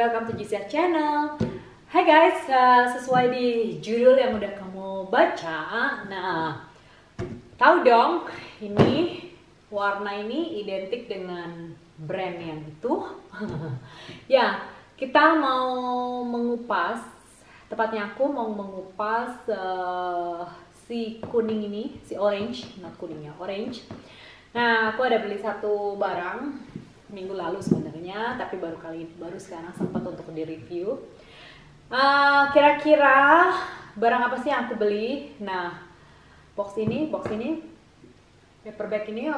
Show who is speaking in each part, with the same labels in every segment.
Speaker 1: welcome to GCR channel. Hai guys, sesuai di judul yang udah kamu baca. Nah, tahu dong, ini warna ini identik dengan brand yang itu. Ya, kita mau mengupas, tepatnya aku mau mengupas si kuning ini, si orange, not kuningnya, orange. Nah, aku ada beli satu barang minggu lalu sebenarnya, tapi baru sekarang sempat untuk di-review. Kira-kira barang apa sih yang aku beli? Nah, box ini, paper bag ini.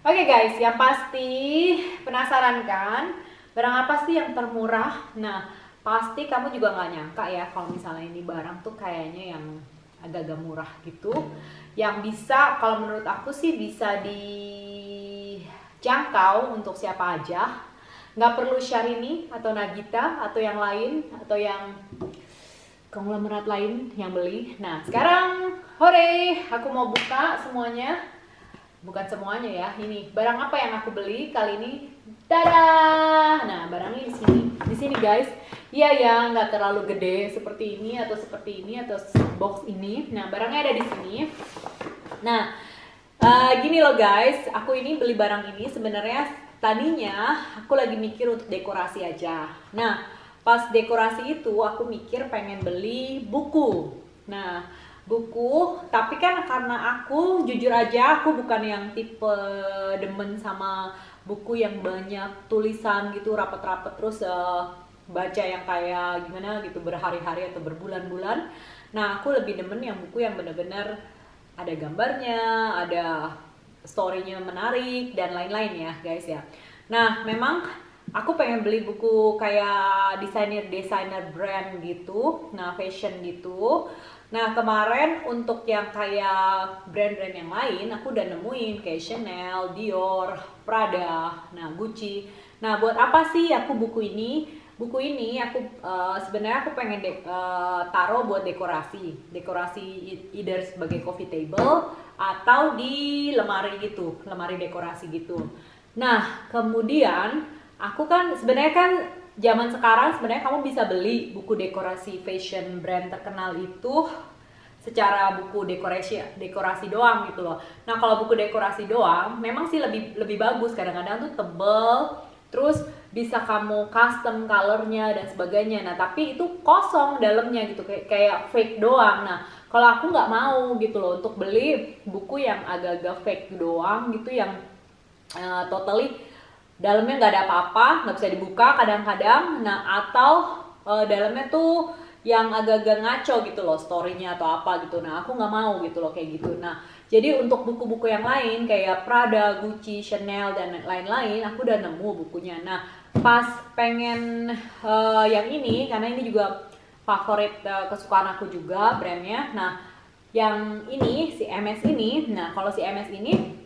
Speaker 1: Oke guys, yang pasti penasaran kan? Barang apa sih yang termurah? Nah, pasti kamu juga nggak nyangka ya kalau misalnya ini barang tuh kayaknya yang agak-agak murah gitu. Yang bisa, kalau menurut aku sih bisa dijangkau untuk siapa aja. Nggak perlu Syahrini atau Nagita atau yang lain atau yang konglomerat lain yang beli. Nah, sekarang hore, aku mau buka semuanya. Bukan semuanya ya, ini barang apa yang aku beli kali ini. Tada! Nah, barangnya di sini guys. Iya ya, nggak terlalu gede seperti ini atau box ini. Nah, barangnya ada di sini. Nah, gini loh guys, aku ini beli barang ini sebenarnya tadinya aku lagi mikir untuk dekorasi aja. Nah, pas dekorasi itu aku mikir pengen beli buku. Nah, buku, tapi kan karena aku jujur aja aku bukan yang tipe demen sama buku yang banyak tulisan gitu rapet-rapet terus baca yang kayak gimana gitu berhari-hari atau berbulan-bulan. Nah, aku lebih demen yang buku yang bener-bener ada gambarnya, ada story-nya menarik dan lain-lain ya guys ya. Nah, memang aku pengen beli buku kayak desainer brand gitu, nah fashion gitu. Nah, kemarin untuk yang kayak brand-brand yang lain aku udah nemuin kayak Chanel, Dior, Prada, nah Gucci. Nah, buat apa sih aku buku ini? Buku ini aku sebenarnya aku pengen taruh buat dekorasi either sebagai coffee table atau di lemari gitu, lemari dekorasi gitu. Nah, kemudian aku kan sebenarnya kan zaman sekarang sebenarnya kamu bisa beli buku dekorasi fashion brand terkenal itu secara buku dekorasi doang gitu loh. Nah, kalau buku dekorasi doang memang sih lebih bagus, kadang-kadang tuh tebel, terus bisa kamu custom colornya dan sebagainya. Nah, tapi itu kosong dalamnya gitu, kayak fake doang. Nah, kalau aku nggak mau gitu loh untuk beli buku yang agak-agak fake doang gitu, yang totally dalamnya nggak ada apa-apa, nggak bisa dibuka kadang-kadang. Nah, atau dalamnya tuh yang agak-agak ngaco gitu loh story-nya atau apa gitu. Nah, aku nggak mau gitu loh kayak gitu. Nah, jadi untuk buku-buku yang lain kayak Prada, Gucci, Chanel dan lain-lain aku udah nemu bukunya. Nah, pas pengen yang ini karena ini juga favorit kesukaan aku juga brandnya. Nah, yang ini si MS ini. Nah, kalau si MS ini,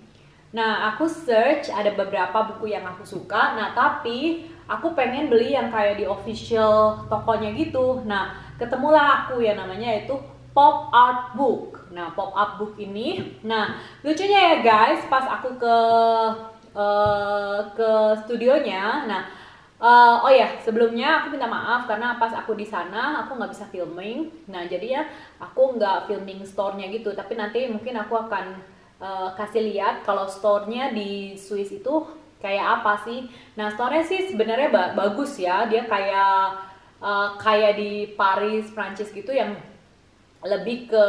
Speaker 1: nah aku search ada beberapa buku yang aku suka. Nah, tapi aku pengen beli yang kayak di official tokonya gitu. Nah, ketemulah aku ya namanya itu Pop Art Book. Nah, Pop Art Book ini, nah lucunya ya guys, pas aku ke studionya. Nah, oh ya sebelumnya aku minta maaf karena pas aku di sana aku nggak bisa filming. Nah, jadi ya aku nggak filming store-nya gitu. Tapi nanti mungkin aku akan kasih lihat kalau store-nya di Swiss itu kayak apa sih. Nah, store-nya sih sebenarnya bagus ya. Dia kayak di Paris, Prancis gitu, yang lebih ke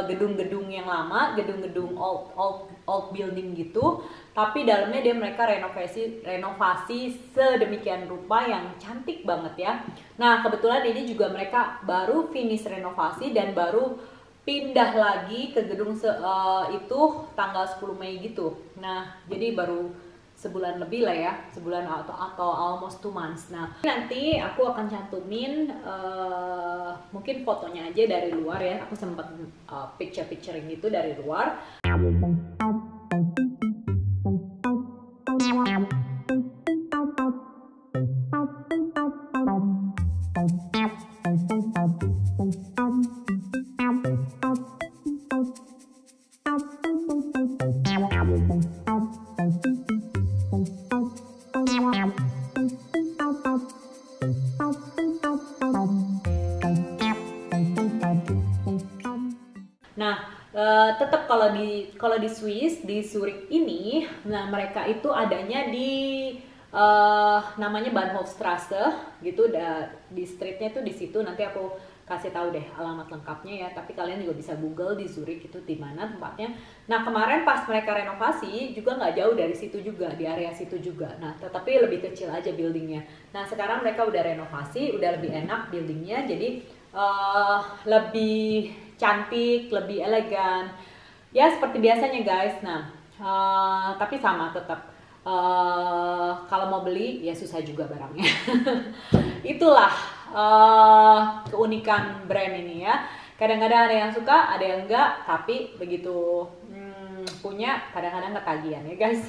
Speaker 1: gedung-gedung yang lama, gedung-gedung old building gitu. Tapi dalamnya mereka renovasi sedemikian rupa yang cantik banget ya. Nah, kebetulan ini juga mereka baru finish renovasi dan baru pindah lagi ke gedung itu tanggal 10 Mei gitu. Nah, jadi baru sebulan lebih lah ya, sebulan atau almost 2 months. Nah, nanti aku akan cantumin mungkin fotonya aja dari luar ya. Aku sempat picturing gitu dari luar. tetap kalau di Swiss, di Zurich ini, nah mereka itu adanya di namanya Bahnhofstrasse gitu, di streetnya tuh di situ. Nanti aku kasih tahu deh alamat lengkapnya ya, tapi kalian juga bisa Google di Zurich itu di mana tempatnya. Nah kemarin pas mereka renovasi juga nggak jauh dari situ juga, di area situ juga. Nah tetapi lebih kecil aja buildingnya. Nah sekarang mereka udah renovasi, udah lebih enak buildingnya, jadi lebih cantik, lebih elegan ya seperti biasanya guys. Nah tapi sama tetap kalau mau beli ya susah juga barangnya. Itulah keunikan brand ini ya. Kadang-kadang ada yang suka, ada yang enggak, tapi begitu punya kadang-kadang ketagihan ya guys.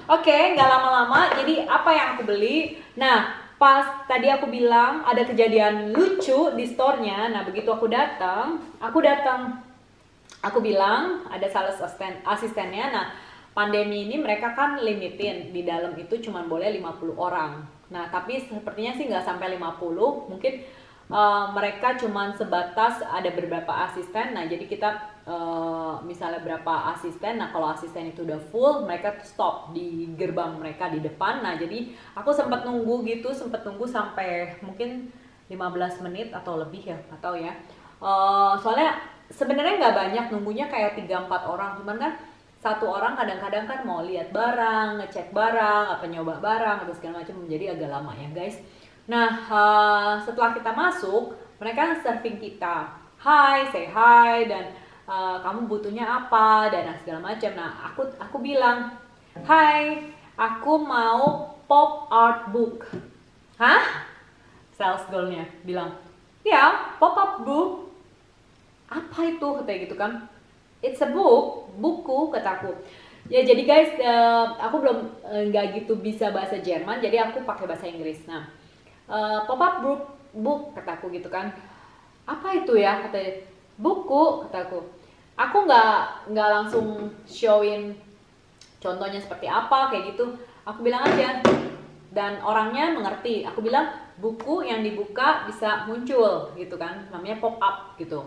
Speaker 1: Oke, nggak lama-lama. Jadi apa yang aku beli? Nah, pas tadi aku bilang ada kejadian lucu di store-nya. Nah, begitu aku datang, aku bilang ada sales asistennya. Nah, pandemi ini mereka kan limitin, di dalam itu cuma boleh 50 orang. Nah, tapi sepertinya sih nggak sampai 50, mungkin mereka cuma sebatas ada beberapa asisten. Nah, jadi kita misalnya berapa asisten, nah kalau asisten itu udah full, mereka stop di gerbang mereka di depan. Nah, jadi aku sempat nunggu sampai mungkin 15 menit atau lebih ya, atau ya. Soalnya sebenarnya nggak banyak nunggunya, kayak 3-4 orang, cuman kan satu orang kadang-kadang kan mau lihat barang, ngecek barang, apa nyoba barang atau segala macam, jadi agak lama ya guys. Nah setelah kita masuk, mereka serving kita, hi, say hi, dan kamu butuhnya apa dan segala macam. Nah aku bilang, hi, aku mau pop art book. Hah? Sales girl-nya bilang, ya pop art book. Apa itu? Katanya gitu kan. It's a book, buku, kataku. Ya jadi guys, aku belum nggak gitu bisa bahasa Jerman, jadi aku pakai bahasa Inggris. Nah, pop-up book, kataku gitu kan. Apa itu ya? Katanya, buku, kataku. Aku nggak langsung showin contohnya seperti apa, kayak gitu. Aku bilang aja, dan orangnya mengerti. Aku bilang, buku yang dibuka bisa muncul, gitu kan. Namanya pop-up, gitu.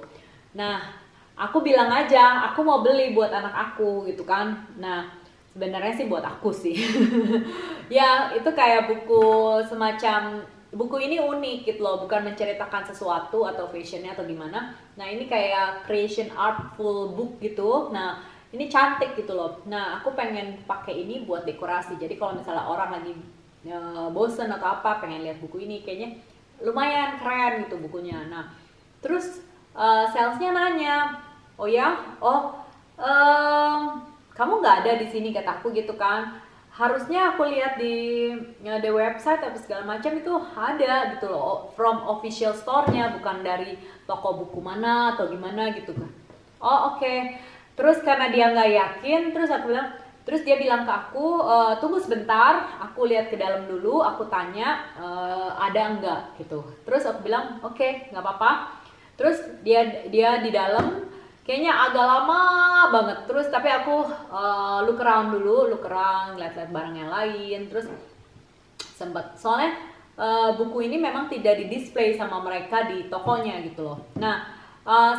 Speaker 1: Nah, aku bilang aja, aku mau beli buat anak aku gitu kan. Nah, sebenarnya sih buat aku sih. Ya, itu kayak buku semacam, buku ini unik gitu loh, bukan menceritakan sesuatu atau fashionnya atau gimana. Nah, ini kayak creation artful book gitu. Nah, ini cantik gitu loh. Nah, aku pengen pakai ini buat dekorasi. Jadi kalau misalnya orang lagi bosen atau apa, pengen lihat buku ini, kayaknya lumayan keren gitu bukunya. Nah, terus salesnya nanya, oh ya, kamu nggak ada di sini, kataku gitu kan. Harusnya aku lihat di website atau segala macam itu ada gitu loh, from official store-nya, bukan dari toko buku mana atau gimana gitu kan. Oh oke. Terus karena dia nggak yakin, terus dia bilang ke aku, tunggu sebentar, aku lihat ke dalam dulu, aku tanya ada nggak gitu. Terus aku bilang oke, nggak apa-apa. Terus dia di dalam kayaknya agak lama banget. Terus tapi aku look around, lihat-lihat barang yang lain. Terus sempat, soalnya buku ini memang tidak di display sama mereka di tokonya gitu loh. Nah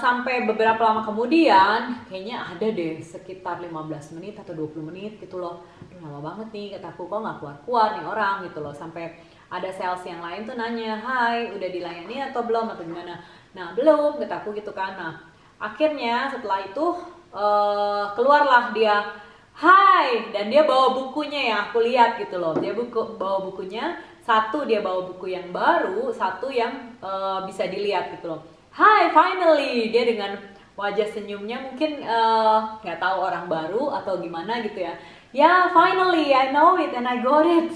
Speaker 1: sampai beberapa lama kemudian, kayaknya ada deh sekitar 15 menit atau 20 menit gitu loh. Lama banget nih, kataku, kok nggak keluar nih orang gitu loh. Sampai ada sales yang lain tuh nanya, hai, udah dilayani atau belum atau gimana. Nah belum, kataku gitu kan. Nah akhirnya setelah itu keluarlah dia, hai, dan dia bawa bukunya ya, aku lihat gitu loh. Dia bawa bukunya, satu dia bawa buku yang baru, satu yang bisa dilihat gitu loh. Hai, finally, dia dengan wajah senyumnya, mungkin nggak tahu orang baru atau gimana gitu ya. Ya, finally, I know it and I got it.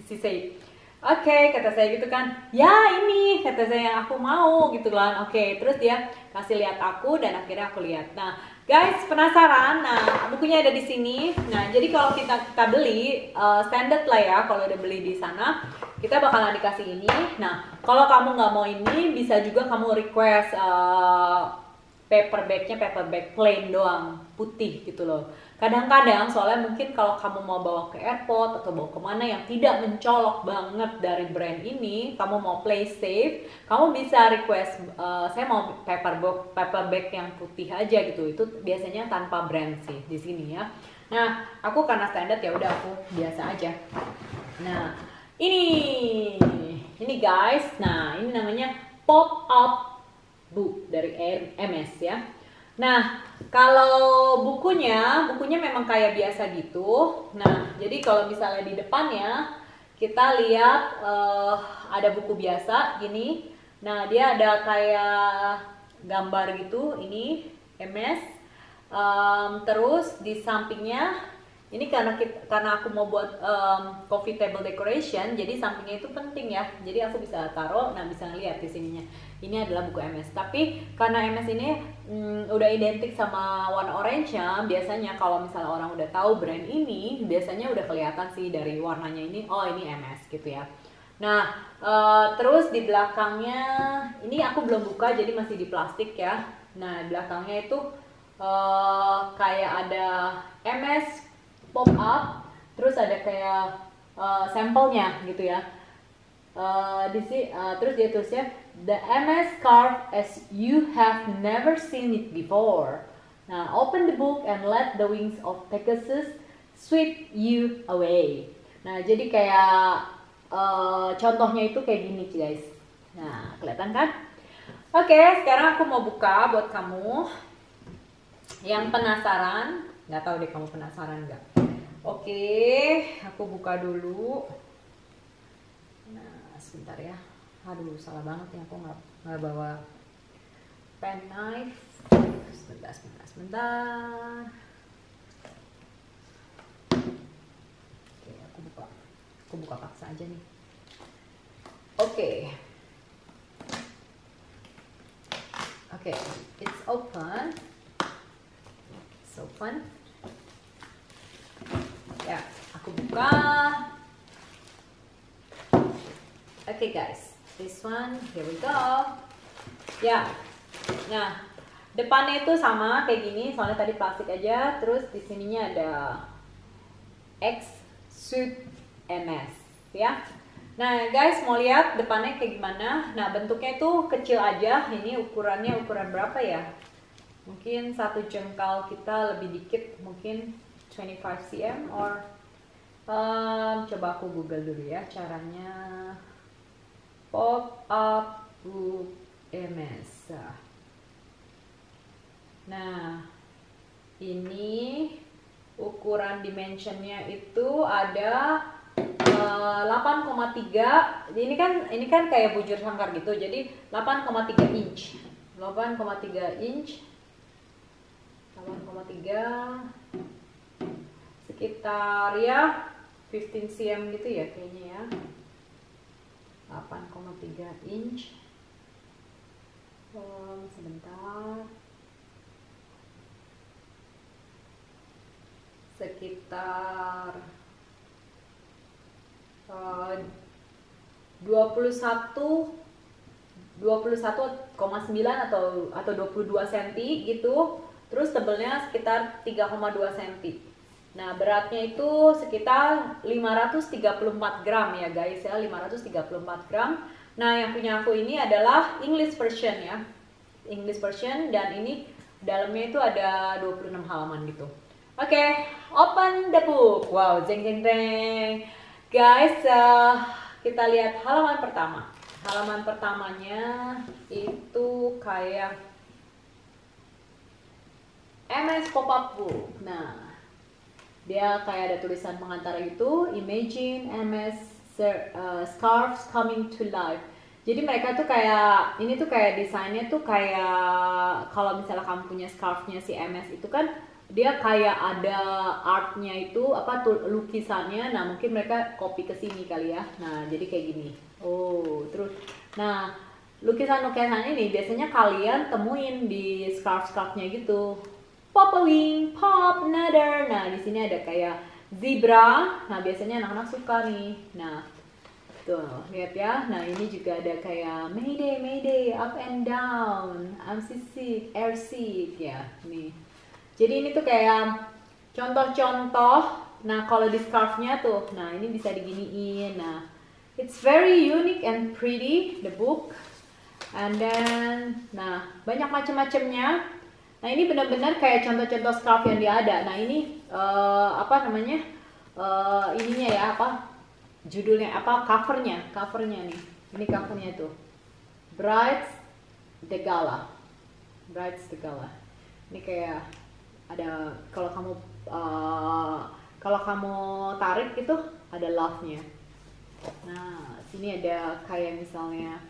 Speaker 1: She said, oke, kata saya gitu kan. Ya ini, kata saya, yang aku mau gitu kan. Oke, terus dia kasih lihat aku dan akhirnya aku lihat. Nah, guys, penasaran? Nah, bukunya ada di sini. Nah, jadi kalau kita beli standar lah ya. Kalau udah beli di sana, kita bakalan dikasih ini. Nah, kalau kamu nggak mau ini, bisa juga kamu request paperback plain doang, putih gitu loh. Kadang-kadang soalnya mungkin kalau kamu mau bawa ke airport atau bawa kemana yang tidak mencolok banget dari brand ini, kamu mau play safe, kamu bisa request saya mau paper bag yang putih aja gitu. Itu biasanya tanpa brand sih di sini ya. Nah, aku karena standar ya udah aku biasa aja. Nah, ini guys. Nah, ini namanya pop up book dari MS ya. Nah, kalau bukunya memang kayak biasa gitu. Nah, jadi kalau misalnya di depannya kita lihat ada buku biasa gini. Nah, dia ada kayak gambar gitu. Ini MS. Terus di sampingnya ini karena aku mau buat coffee table decoration, jadi sampingnya itu penting ya. Jadi aku bisa taruh, nah bisa ngeliat di sininya. Ini adalah buku MS. Tapi karena MS ini udah identik sama warna orange ya, biasanya kalau misalnya orang udah tahu brand ini, biasanya udah kelihatan sih dari warnanya ini, oh ini MS gitu ya. Nah, terus di belakangnya, ini aku belum buka jadi masih di plastik ya. Nah, di belakangnya itu kayak ada MS pop up, terus ada kayak sampelnya gitu ya. Terus dia tulisnya the MS scarf as you have never seen it before. Nah, open the book and let the wings of Pegasus sweep you away. Nah, jadi kayak contohnya itu kayak gini guys. Nah, kelihatan kan? Oke, sekarang aku mau buka buat kamu yang penasaran. Nggak tahu deh kamu penasaran nggak? Oke, aku buka dulu. Nah, sebentar ya. Aduh, salah banget ya, aku nggak bawa pen knife. Sebentar. Oke, aku buka paksa aja nih. Oke, it's open. Ya, aku buka. Oke guys, this one, here we go. Ya, nah depannya itu sama kayak gini, soalnya tadi plastik aja. Terus di sininya ada X Suit MS, ya. Nah guys, mau lihat depannya kayak gimana? Nah bentuknya itu kecil aja. Ini ukuran berapa ya? Mungkin satu jengkal kita lebih dikit, mungkin 25 cm or coba aku google dulu ya caranya. Pop up book MS. Nah, ini ukuran dimensionnya itu ada 8,3. Ini kan kayak bujur sangkar gitu. Jadi 8,3 inch. 8,3 inch. 8,3 sekitar ya 15 cm gitu ya kayaknya ya. 8,3 inch. Sebentar. Sekitar 21,9 atau 22 cm gitu. Terus tebelnya sekitar 3,2 cm. Nah, beratnya itu sekitar 534 gram ya guys ya, 534 gram. Nah, yang punya aku ini adalah English version ya. English version, dan ini dalamnya itu ada 26 halaman gitu. Oke, open the book. Wow, jeng jeng jeng. Guys, kita lihat halaman pertama. Halaman pertamanya itu kayak MS pop-up book. Nah, dia kayak ada tulisan pengantar itu, imagine MS scarves coming to life. Jadi mereka tuh kayak, ini tuh kayak desainnya tuh kayak, kalau misalnya kamu punya scarfnya si MS itu kan, dia kayak ada artnya itu, apa tuh lukisannya. Nah mungkin mereka copy ke sini kali ya. Nah jadi kayak gini. Oh, terus, nah lukisan-lukisan ini biasanya kalian temuin di scarf-scarfnya gitu. Pop a wing, pop another. Nah di sini ada kayak zebra. Nah biasanya anak-anak suka nih. Nah tuh lihat ya. Nah ini juga ada kayak Mayday, Mayday, up and down, I'm seasick, air sick ya. Nih. Jadi ini tuh kayak contoh-contoh. Nah, kalau di scarfnya tuh, nah ini bisa diginiin. Nah, it's very unique and pretty, the book. And then, nah banyak macam-macamnya. Nah ini benar-benar kayak contoh-contoh scarf yang dia ada. Nah ini apa namanya? Ininya ya apa? Judulnya apa? Covernya nih. Ini covernya tuh. Brides the Gala. Brides the Gala. Ini kayak ada kalau kamu tarik itu ada love-nya. Nah sini ada kayak misalnya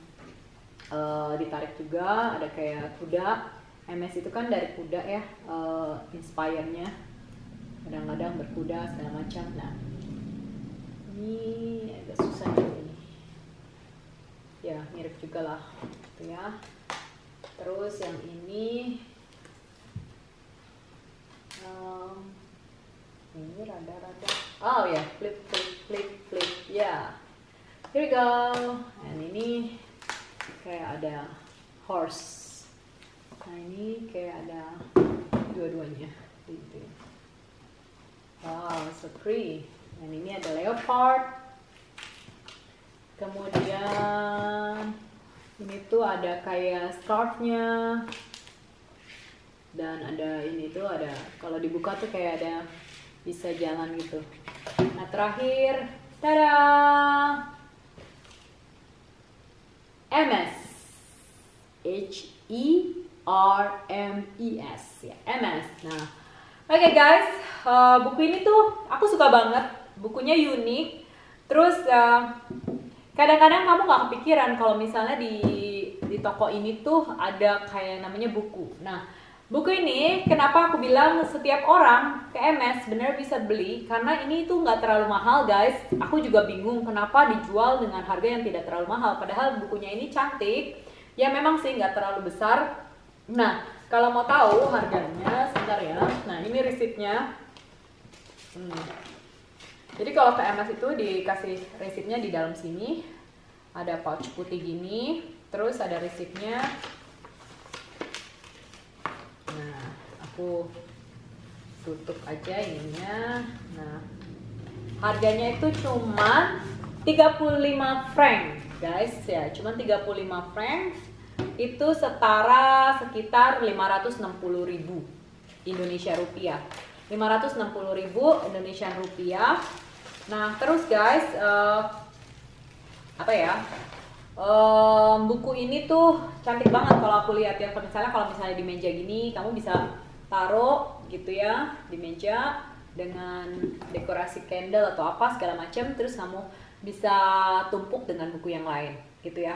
Speaker 1: ditarik juga, ada kayak kuda. MS itu kan dari kuda ya, inspire-nya kadang-kadang berkuda segala macam. Nah ini agak susah ini ya, mirip juga lah gitu ya. Terus yang ini ini rada-rada, oh ya, flip ya, here we go. And ini kayak ada horse. Nah ini kayak ada dua-duanya gitu. Wow, so pretty. Dan ini ada leopard. Kemudian ini tuh ada kayak scarfnya. Dan ada ini tuh ada, kalau dibuka tuh kayak ada bisa jalan gitu. Nah terakhir, tada! MS. HERMES ya, MS. Nah, oke guys, buku ini tuh aku suka banget. Bukunya unik. Terus kadang-kadang kamu nggak kepikiran kalau misalnya di toko ini tuh ada kayak namanya buku. Nah, buku ini kenapa aku bilang setiap orang ke MS bener bisa beli, karena ini tuh nggak terlalu mahal guys. Aku juga bingung kenapa dijual dengan harga yang tidak terlalu mahal. Padahal bukunya ini cantik. Ya memang sih nggak terlalu besar. Nah kalau mau tahu harganya, sebentar ya. Nah ini resipnya. Jadi kalau ke MS itu dikasih resipnya di dalam sini. Ada pouch putih gini. Terus ada resipnya. Nah aku tutup aja ininya. Nah harganya itu cuma 35 franc guys ya, cuma 35 franc. Itu setara sekitar 560.000 Indonesia rupiah. 560.000 Indonesia rupiah. Nah terus guys, apa ya, buku ini tuh cantik banget kalau aku lihat ya. Kalau misalnya di meja gini, kamu bisa taruh gitu ya di meja dengan dekorasi candle atau apa segala macam. Terus kamu bisa tumpuk dengan buku yang lain gitu ya.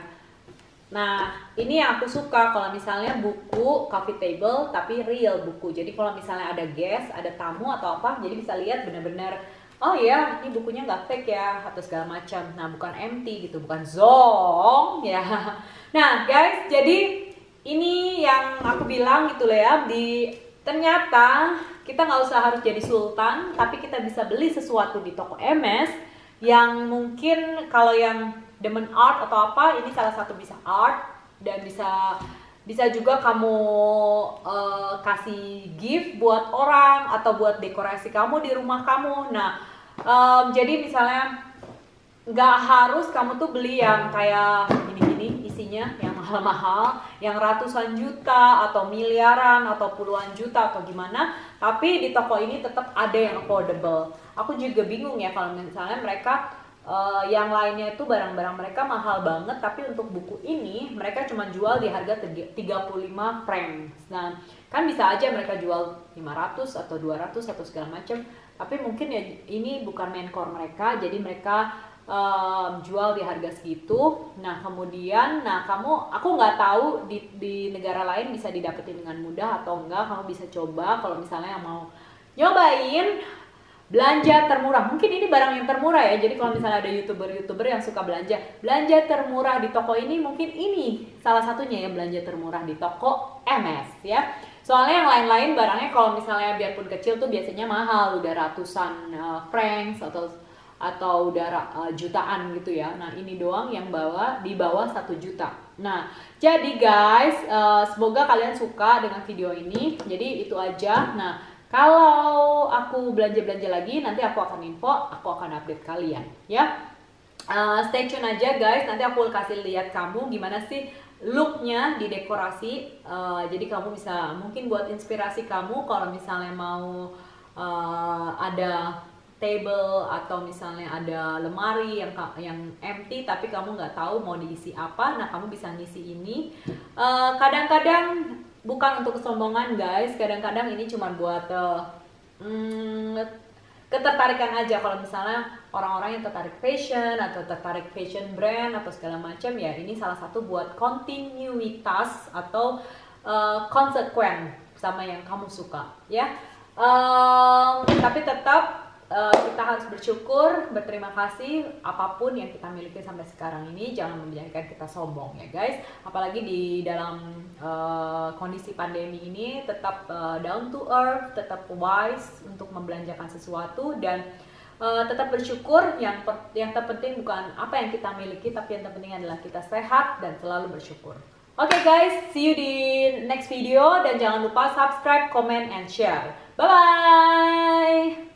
Speaker 1: Nah ini yang aku suka kalau misalnya buku coffee table tapi real buku. Jadi kalau misalnya ada guest, ada tamu atau apa, jadi bisa lihat benar-benar, oh ya ini bukunya nggak fake ya atau segala macam. Nah bukan empty gitu, bukan zong ya. Nah guys, jadi ini yang aku bilang gitu loh ya, ternyata kita nggak usah harus jadi sultan, tapi kita bisa beli sesuatu di toko MS yang mungkin kalau yang demen art atau apa, ini salah satu bisa art. Dan bisa juga kamu kasih gift buat orang atau buat dekorasi kamu di rumah kamu. Nah jadi misalnya nggak harus kamu tuh beli yang kayak gini-gini isinya yang mahal-mahal, yang ratusan juta atau miliaran atau puluhan juta atau gimana. Tapi di toko ini tetap ada yang affordable. Aku juga bingung ya kalau misalnya mereka yang lainnya itu barang-barang mereka mahal banget, tapi untuk buku ini mereka cuma jual di harga 35 franc. Nah kan bisa aja mereka jual 500 atau 200 atau segala macam, tapi mungkin ya ini bukan main core mereka, jadi mereka jual di harga segitu. Nah kemudian, aku nggak tahu di negara lain bisa didapetin dengan mudah atau enggak. Kamu bisa coba kalau misalnya yang mau nyobain belanja termurah. Mungkin ini barang yang termurah ya. Jadi kalau misalnya ada youtuber yang suka belanja termurah di toko ini, mungkin ini salah satunya ya, belanja termurah di toko MS ya. Soalnya yang lain-lain barangnya kalau misalnya biarpun kecil tuh biasanya mahal, udah ratusan francs atau udah jutaan gitu ya. Nah ini doang yang di bawah 1 juta. Nah jadi guys, semoga kalian suka dengan video ini. Jadi itu aja. Nah kalau aku belanja-belanja lagi, nanti aku akan info, aku akan update kalian ya. Stay tune aja guys, nanti aku kasih lihat kamu gimana sih looknya di dekorasi. Jadi kamu bisa mungkin buat inspirasi kamu kalau misalnya mau ada table atau misalnya ada lemari yang empty tapi kamu nggak tahu mau diisi apa, nah kamu bisa ngisi ini. Kadang-kadang bukan untuk kesombongan guys, kadang-kadang ini cuma buat ketertarikan aja. Kalau misalnya orang-orang yang tertarik fashion atau tertarik fashion brand atau segala macam ya, ini salah satu buat kontinuitas atau konsekuen sama yang kamu suka ya. Tapi tetap kita harus bersyukur, berterima kasih apapun yang kita miliki sampai sekarang ini. Jangan menjadikan kita sombong ya guys. Apalagi di dalam kondisi pandemi ini, tetap down to earth, tetap wise untuk membelanjakan sesuatu dan tetap bersyukur. Yang terpenting bukan apa yang kita miliki, tapi yang terpenting adalah kita sehat dan selalu bersyukur. Oke guys, see you di next video dan jangan lupa subscribe, comment, and share. Bye bye.